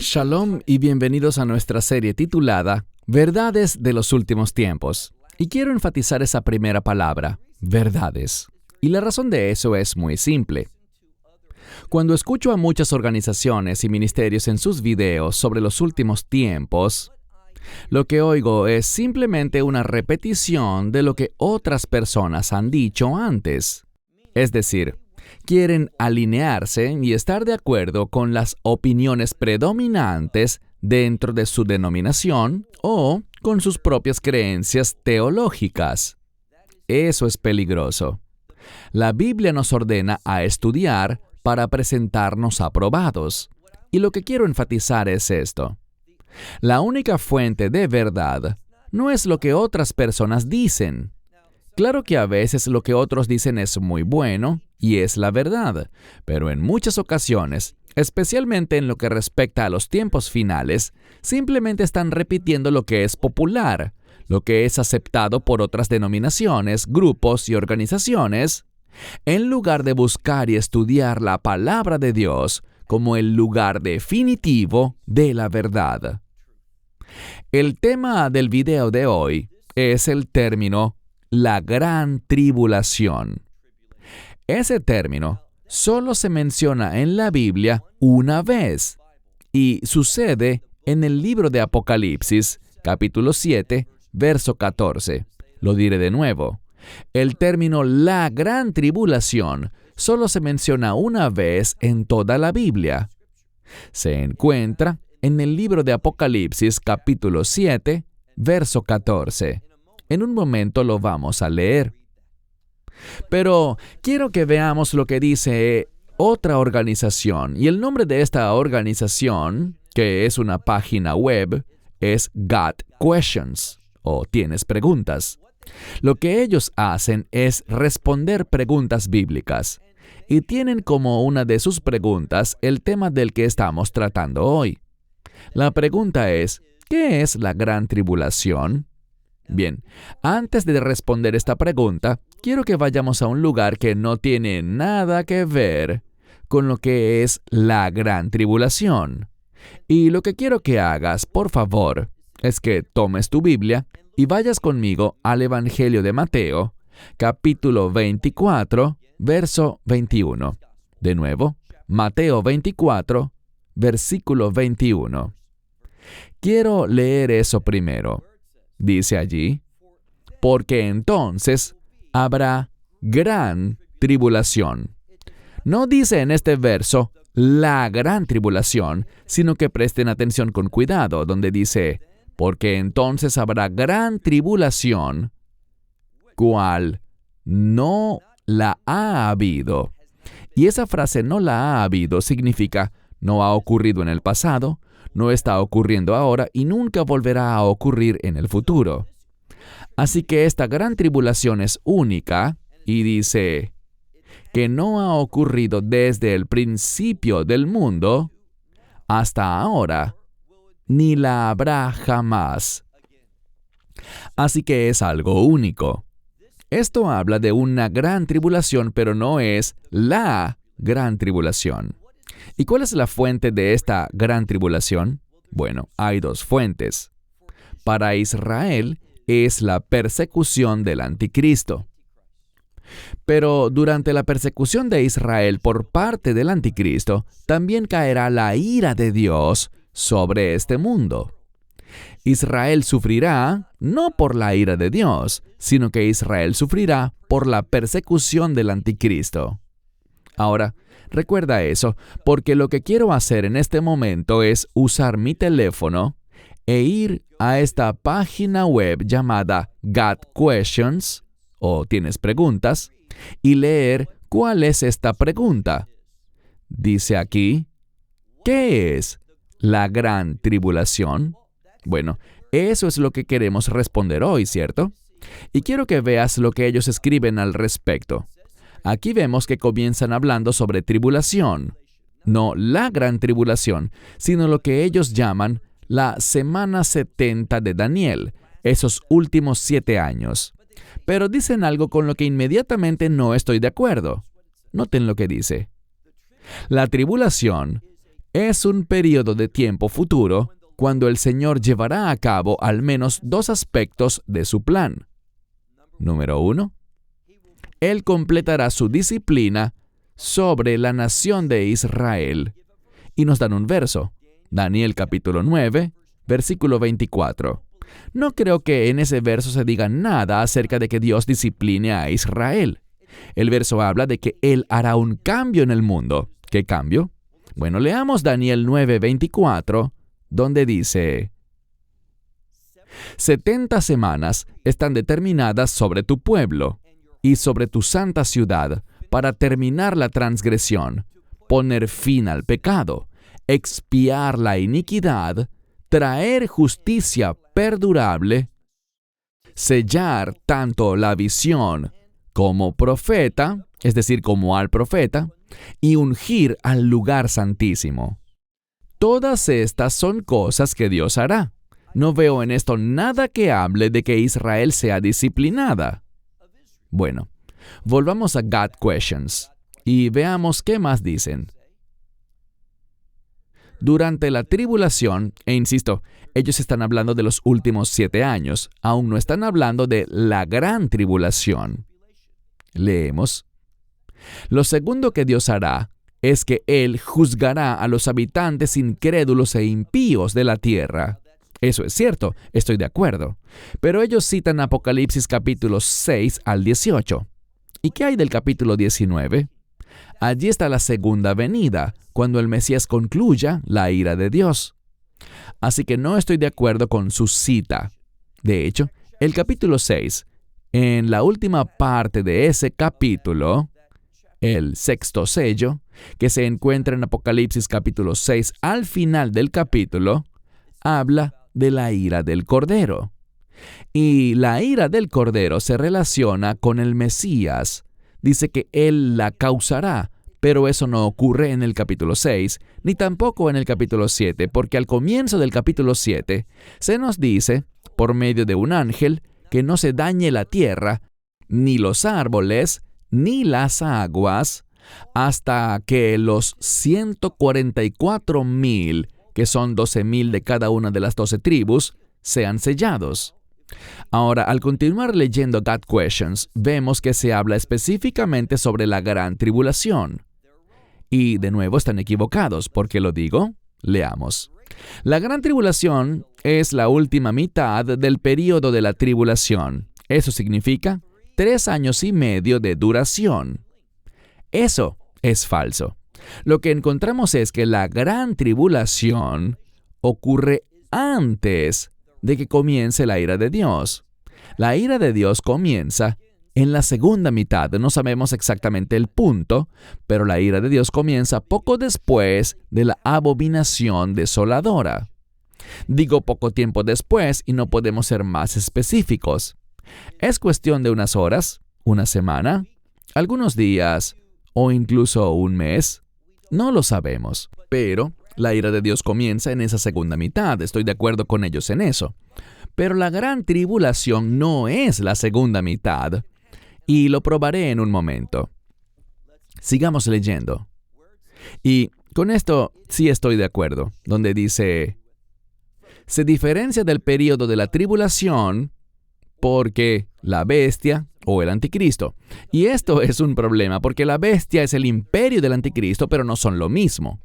Shalom y bienvenidos a nuestra serie titulada Verdades de los últimos tiempos. Y quiero enfatizar esa primera palabra, verdades. Y la razón de eso es muy simple. Cuando escucho a muchas organizaciones y ministerios en sus videos sobre los últimos tiempos, lo que oigo es simplemente una repetición de lo que otras personas han dicho antes. Es decir, quieren alinearse y estar de acuerdo con las opiniones predominantes dentro de su denominación o con sus propias creencias teológicas. Eso es peligroso. La Biblia nos ordena a estudiar para presentarnos aprobados. Y lo que quiero enfatizar es esto. La única fuente de verdad no es lo que otras personas dicen. Claro que a veces lo que otros dicen es muy bueno y es la verdad, pero en muchas ocasiones, especialmente en lo que respecta a los tiempos finales, simplemente están repitiendo lo que es popular, lo que es aceptado por otras denominaciones, grupos y organizaciones, en lugar de buscar y estudiar la palabra de Dios como el lugar definitivo de la verdad. El tema del video de hoy es el término la gran tribulación. Ese término solo se menciona en la Biblia una vez y sucede en el libro de Apocalipsis, capítulo 7, verso 14. Lo diré de nuevo. El término la gran tribulación solo se menciona una vez en toda la Biblia. Se encuentra en el libro de Apocalipsis, capítulo 7, verso 14. En un momento lo vamos a leer. Pero quiero que veamos lo que dice otra organización. Y el nombre de esta organización, que es una página web, es Got Questions, o Tienes Preguntas. Lo que ellos hacen es responder preguntas bíblicas. Y tienen como una de sus preguntas el tema del que estamos tratando hoy. La pregunta es, ¿qué es la gran tribulación? Bien, antes de responder esta pregunta, quiero que vayamos a un lugar que no tiene nada que ver con lo que es la gran tribulación. Y lo que quiero que hagas, por favor, es que tomes tu Biblia y vayas conmigo al Evangelio de Mateo, capítulo 24, verso 21. De nuevo, Mateo 24, versículo 21. Quiero leer eso primero. Dice allí, porque entonces habrá gran tribulación. No dice en este verso la gran tribulación, sino que presten atención con cuidado, donde dice, porque entonces habrá gran tribulación, cual no la ha habido. Y esa frase no la ha habido significa no ha ocurrido en el pasado, no está ocurriendo ahora y nunca volverá a ocurrir en el futuro. Así que esta gran tribulación es única y dice que no ha ocurrido desde el principio del mundo hasta ahora, ni la habrá jamás. Así que es algo único. Esto habla de una gran tribulación, pero no es la gran tribulación. ¿Y cuál es la fuente de esta gran tribulación? Bueno, hay dos fuentes. Para Israel es la persecución del anticristo. Pero durante la persecución de Israel por parte del anticristo, también caerá la ira de Dios sobre este mundo. Israel sufrirá no por la ira de Dios, sino que Israel sufrirá por la persecución del anticristo. Ahora, recuerda eso, porque lo que quiero hacer en este momento es usar mi teléfono e ir a esta página web llamada Got Questions, o Tienes Preguntas, y leer cuál es esta pregunta. Dice aquí, ¿qué es la gran tribulación? Bueno, eso es lo que queremos responder hoy, ¿cierto? Y quiero que veas lo que ellos escriben al respecto. Aquí vemos que comienzan hablando sobre tribulación. no la gran tribulación, sino lo que ellos llaman la semana 70 de Daniel, esos últimos 7 años. Pero dicen algo con lo que inmediatamente no estoy de acuerdo. Noten lo que dice. La tribulación es un periodo de tiempo futuro cuando el Señor llevará a cabo al menos 2 aspectos de su plan. Número 1. Él completará su disciplina sobre la nación de Israel. Y nos dan un verso. Daniel capítulo 9, versículo 24. No creo que en ese verso se diga nada acerca de que Dios discipline a Israel. El verso habla de que Él hará un cambio en el mundo. ¿Qué cambio? Bueno, leamos Daniel 9, 24, donde dice: 70 semanas están determinadas sobre tu pueblo y sobre tu santa ciudad para terminar la transgresión, poner fin al pecado, expiar la iniquidad, traer justicia perdurable, sellar tanto la visión como profeta, es decir, como al profeta, y ungir al lugar santísimo. Todas estas son cosas que Dios hará. No veo en esto nada que hable de que Israel sea disciplinada. Bueno, volvamos a God Questions y veamos qué más dicen. Durante la tribulación, e insisto, ellos están hablando de los últimos 7 años, aún no están hablando de la gran tribulación. Leemos. Lo segundo que Dios hará es que Él juzgará a los habitantes incrédulos e impíos de la tierra. Eso es cierto, estoy de acuerdo. Pero ellos citan Apocalipsis capítulos 6 al 18. ¿Y qué hay del capítulo 19? Allí está la segunda venida, cuando el Mesías concluya la ira de Dios. Así que no estoy de acuerdo con su cita. De hecho, el capítulo 6, en la última parte de ese capítulo, el sexto sello, que se encuentra en Apocalipsis capítulo 6 al final del capítulo, habla de la ira del Cordero. Y la ira del Cordero se relaciona con el Mesías. Dice que Él la causará, pero eso no ocurre en el capítulo 6, ni tampoco en el capítulo 7, porque al comienzo del capítulo 7 se nos dice, por medio de un ángel, que no se dañe la tierra, ni los árboles, ni las aguas, hasta que los 144,000, que son 12,000 de cada una de las 12 tribus, sean sellados. Ahora, al continuar leyendo God Questions, vemos que se habla específicamente sobre la gran tribulación. Y de nuevo están equivocados. ¿Por qué lo digo? Leamos. La gran tribulación es la última mitad del período de la tribulación. Eso significa 3 años y medio de duración. Eso es falso. Lo que encontramos es que la gran tribulación ocurre antes de que comience la ira de Dios. La ira de Dios comienza en la segunda mitad. No sabemos exactamente el punto, pero la ira de Dios comienza poco después de la abominación desoladora. Digo poco tiempo después y no podemos ser más específicos. Es cuestión de unas horas, una semana, algunos días o incluso un mes. No lo sabemos, pero la ira de Dios comienza en esa segunda mitad. Estoy de acuerdo con ellos en eso. Pero la gran tribulación no es la segunda mitad, y lo probaré en un momento. Sigamos leyendo. Y con esto sí estoy de acuerdo, donde dice: se diferencia del período de la tribulación porque la bestia o el anticristo. Y esto es un problema, porque la bestia es el imperio del anticristo, pero no son lo mismo.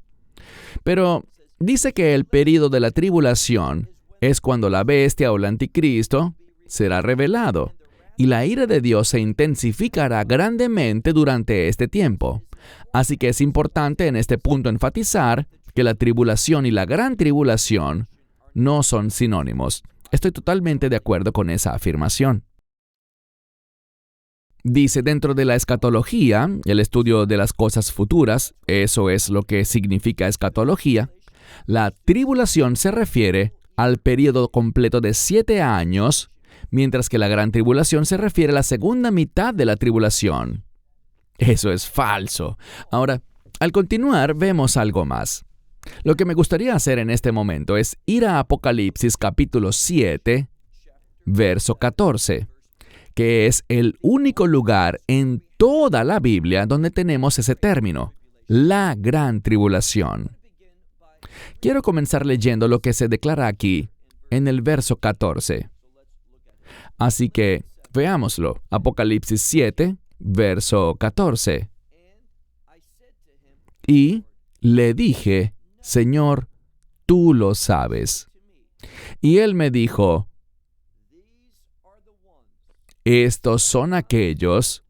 Pero dice que el período de la tribulación es cuando la bestia o el anticristo será revelado, y la ira de Dios se intensificará grandemente durante este tiempo. Así que es importante en este punto enfatizar que la tribulación y la gran tribulación no son sinónimos. Estoy totalmente de acuerdo con esa afirmación. Dice, dentro de la escatología, el estudio de las cosas futuras, eso es lo que significa escatología, la tribulación se refiere al periodo completo de 7 años, mientras que la gran tribulación se refiere a la segunda mitad de la tribulación. Eso es falso. Ahora, Al continuar, vemos algo más. Lo que me gustaría hacer en este momento es ir a Apocalipsis capítulo 7, verso 14, que es el único lugar en toda la Biblia donde tenemos ese término, la gran tribulación. Quiero comenzar leyendo lo que se declara aquí, en el verso 14. Así que, veámoslo. Apocalipsis 7, verso 14. Y le dije, Señor, tú lo sabes. Y él me dijo, estos son aquellos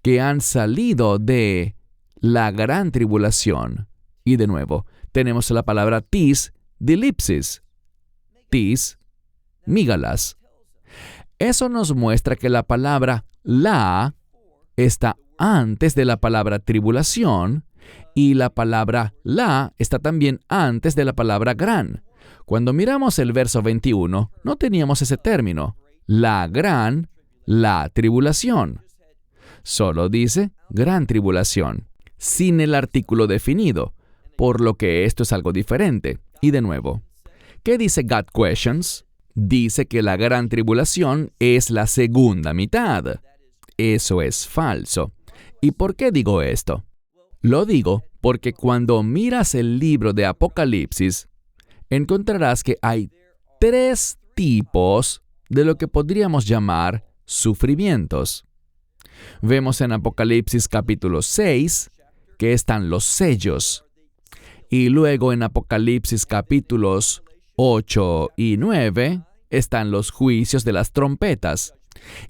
que han salido de la gran tribulación. Y de nuevo, tenemos la palabra tis, dilipsis. Tis, mígalas. Eso nos muestra que la palabra la está antes de la palabra tribulación y la palabra la está también antes de la palabra gran. Cuando miramos el verso 21, no teníamos ese término, la gran, la tribulación. Solo dice gran tribulación, sin el artículo definido, por lo que esto es algo diferente. Y de nuevo, ¿qué dice God Questions? Dice que la gran tribulación es la segunda mitad. Eso es falso. ¿Y por qué digo esto? Lo digo porque cuando miras el libro de Apocalipsis, encontrarás que hay 3 tipos de lo que podríamos llamar sufrimientos. Vemos en Apocalipsis capítulo 6 que están los sellos. Y luego en Apocalipsis capítulos 8 y 9 están los juicios de las trompetas.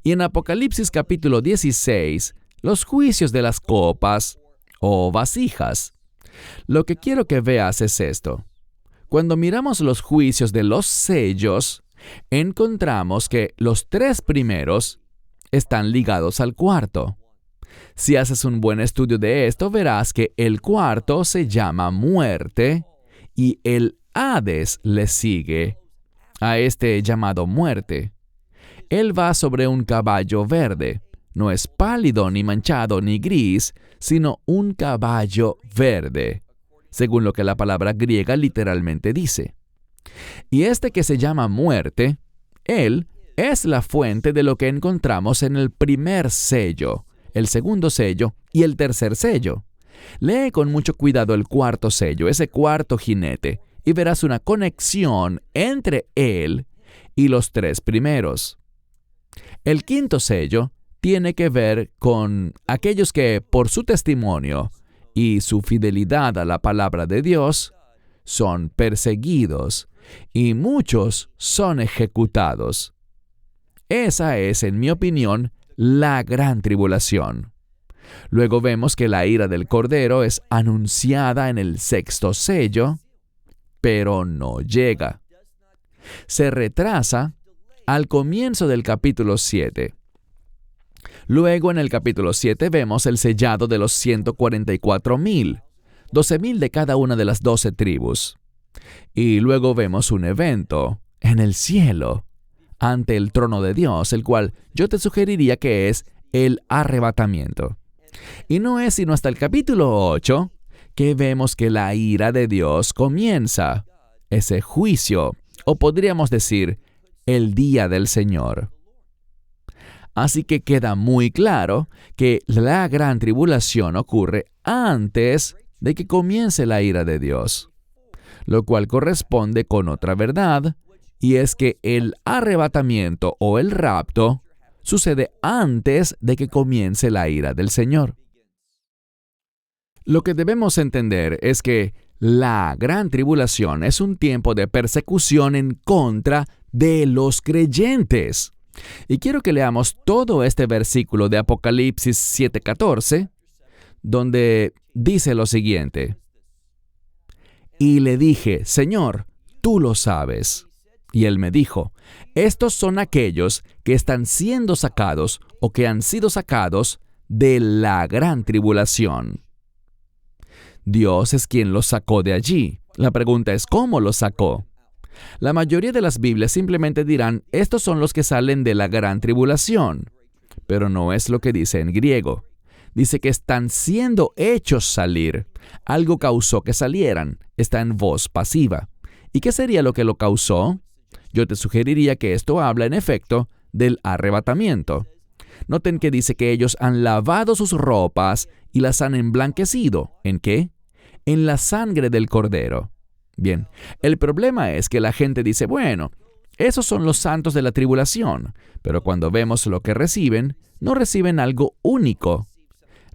Y en Apocalipsis capítulo 16, los juicios de las copas o vasijas. Lo que quiero que veas es esto. Cuando miramos los juicios de los sellos, encontramos que los 3 primeros están ligados al cuarto. Si haces un buen estudio de esto, verás que el cuarto se llama muerte y el Hades le sigue a este llamado muerte. Él va sobre un caballo verde. No es pálido, ni manchado, ni gris, sino un caballo verde, según lo que la palabra griega literalmente dice. Y este que se llama muerte, él es la fuente de lo que encontramos en el primer sello, el segundo sello y el tercer sello. Lee con mucho cuidado el cuarto sello, ese cuarto jinete, y verás una conexión entre él y los 3 primeros. El quinto sello tiene que ver con aquellos que, por su testimonio y su fidelidad a la palabra de Dios, son perseguidos y muchos son ejecutados. Esa es, en mi opinión, la gran tribulación. Luego vemos que la ira del Cordero es anunciada en el 6º sello, pero no llega. Se retrasa al comienzo del capítulo 7. Luego en el capítulo 7 vemos el sellado de los 144,000, 12,000 de cada una de las 12 tribus. Y luego vemos un evento en el cielo, ante el trono de Dios, el cual yo te sugeriría que es el arrebatamiento. Y no es sino hasta el capítulo 8 que vemos que la ira de Dios comienza, ese juicio, o podríamos decir, el día del Señor. Así que queda muy claro que la gran tribulación ocurre antes de que comience la ira de Dios, lo cual corresponde con otra verdad, y es que el arrebatamiento o el rapto sucede antes de que comience la ira del Señor. Lo que debemos entender es que la gran tribulación es un tiempo de persecución en contra de los creyentes. Y quiero que leamos todo este versículo de Apocalipsis 7:14, donde dice lo siguiente. Y le dije, Señor, tú lo sabes. Y él me dijo, estos son aquellos que están siendo sacados o que han sido sacados de la gran tribulación. Dios es quien los sacó de allí. La pregunta es, ¿cómo los sacó? La mayoría de las Biblias simplemente dirán, estos son los que salen de la gran tribulación. Pero no es lo que dice en griego. Dice que están siendo hechos salir. Algo causó que salieran. Está en voz pasiva. ¿Y qué sería lo que lo causó? Yo te sugeriría que esto habla, en efecto, del arrebatamiento. Noten que dice que ellos han lavado sus ropas y las han emblanquecido. ¿En qué? En la sangre del Cordero. Bien, el problema es que la gente dice, bueno, esos son los santos de la tribulación, pero cuando vemos lo que reciben, no reciben algo único.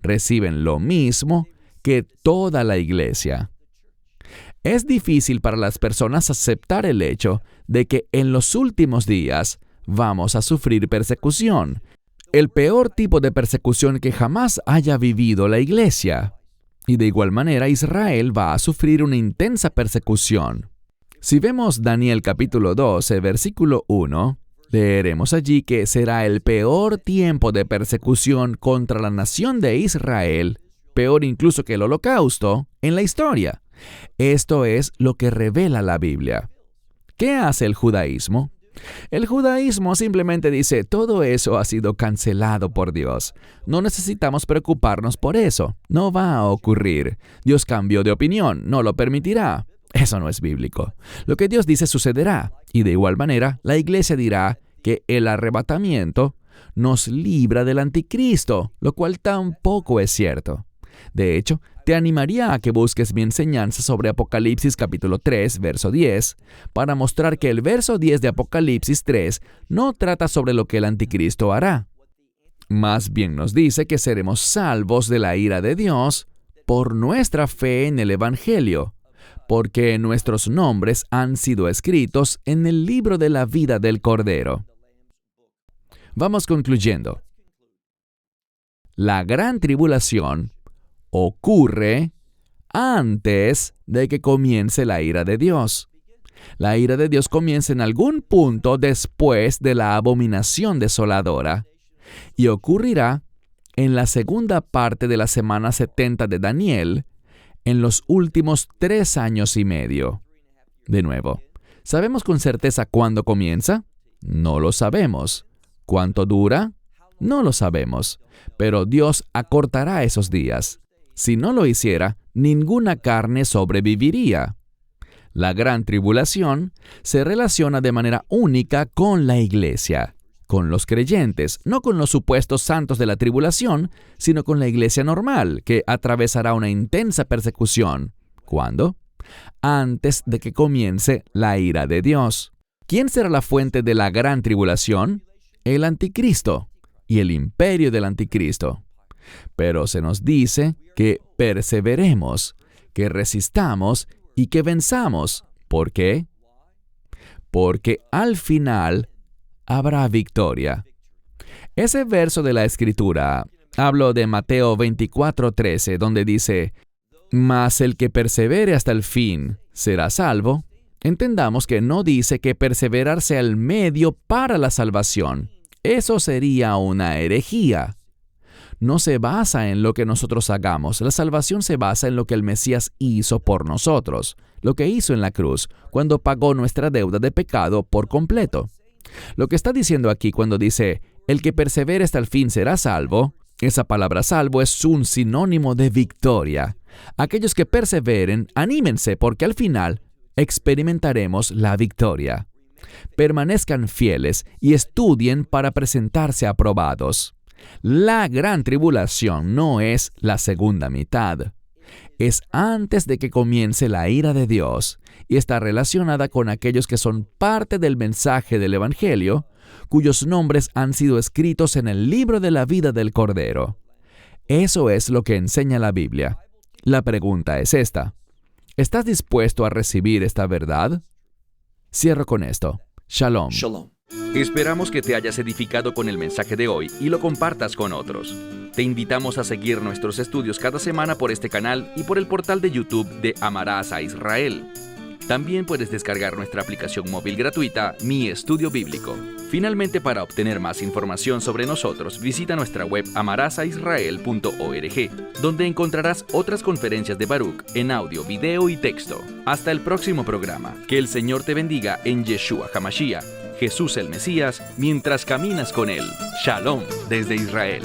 Reciben lo mismo que toda la iglesia. Es difícil para las personas aceptar el hecho de que en los últimos días vamos a sufrir persecución, el peor tipo de persecución que jamás haya vivido la iglesia. Y de igual manera Israel va a sufrir una intensa persecución. Si vemos Daniel capítulo 12, versículo 1, leeremos allí que será el peor tiempo de persecución contra la nación de Israel, peor incluso que el Holocausto, en la historia. Esto es lo que revela la Biblia. ¿Qué hace el judaísmo? El judaísmo simplemente dice, todo eso ha sido cancelado por Dios. No necesitamos preocuparnos por eso. No va a ocurrir. Dios cambió de opinión, no lo permitirá. Eso no es bíblico. Lo que Dios dice sucederá. Y de igual manera, la iglesia dirá que el arrebatamiento nos libra del anticristo, lo cual tampoco es cierto. De hecho, te animaría a que busques mi enseñanza sobre Apocalipsis capítulo 3, verso 10, para mostrar que el verso 10 de Apocalipsis 3 no trata sobre lo que el anticristo hará. Más bien nos dice que seremos salvos de la ira de Dios por nuestra fe en el Evangelio, porque nuestros nombres han sido escritos en el libro de la vida del Cordero. Vamos concluyendo. La gran tribulación ocurre antes de que comience la ira de Dios. La ira de Dios comienza en algún punto después de la abominación desoladora y ocurrirá en la segunda parte de la semana 70 de Daniel, en los últimos 3 años y medio. De nuevo, ¿sabemos con certeza cuándo comienza? No lo sabemos. ¿Cuánto dura? No lo sabemos. Pero Dios acortará esos días. Si no lo hiciera, ninguna carne sobreviviría. La gran tribulación se relaciona de manera única con la iglesia, con los creyentes, no con los supuestos santos de la tribulación, sino con la iglesia normal, que atravesará una intensa persecución. ¿Cuándo? Antes de que comience la ira de Dios. ¿Quién será la fuente de la gran tribulación? El anticristo y el imperio del anticristo. Pero se nos dice que perseveremos, que resistamos y que venzamos. ¿Por qué? Porque al final habrá victoria. Ese verso de la Escritura, hablo de Mateo 24:13, donde dice, «Mas el que persevere hasta el fin será salvo». Entendamos que no dice que perseverar sea el medio para la salvación. Eso sería una herejía. No se basa en lo que nosotros hagamos. La salvación se basa en lo que el Mesías hizo por nosotros, lo que hizo en la cruz, cuando pagó nuestra deuda de pecado por completo. Lo que está diciendo aquí cuando dice, el que persevere hasta el fin será salvo, esa palabra salvo es un sinónimo de victoria. Aquellos que perseveren, anímense porque al final experimentaremos la victoria. Permanezcan fieles y estudien para presentarse aprobados. La gran tribulación no es la segunda mitad. Es antes de que comience la ira de Dios y está relacionada con aquellos que son parte del mensaje del Evangelio, cuyos nombres han sido escritos en el libro de la vida del Cordero. Eso es lo que enseña la Biblia. La pregunta es esta: ¿estás dispuesto a recibir esta verdad? Cierro con esto. Shalom. Shalom. Esperamos que te hayas edificado con el mensaje de hoy y lo compartas con otros. Te invitamos a seguir nuestros estudios cada semana por este canal y por el portal de YouTube de Amarás a Israel. También puedes descargar nuestra aplicación móvil gratuita, Mi Estudio Bíblico. Finalmente, para obtener más información sobre nosotros, visita nuestra web amarasaisrael.org, donde encontrarás otras conferencias de Baruch en audio, video y texto. Hasta el próximo programa. Que el Señor te bendiga en Yeshua HaMashiach, Jesús el Mesías, mientras caminas con Él. Shalom desde Israel.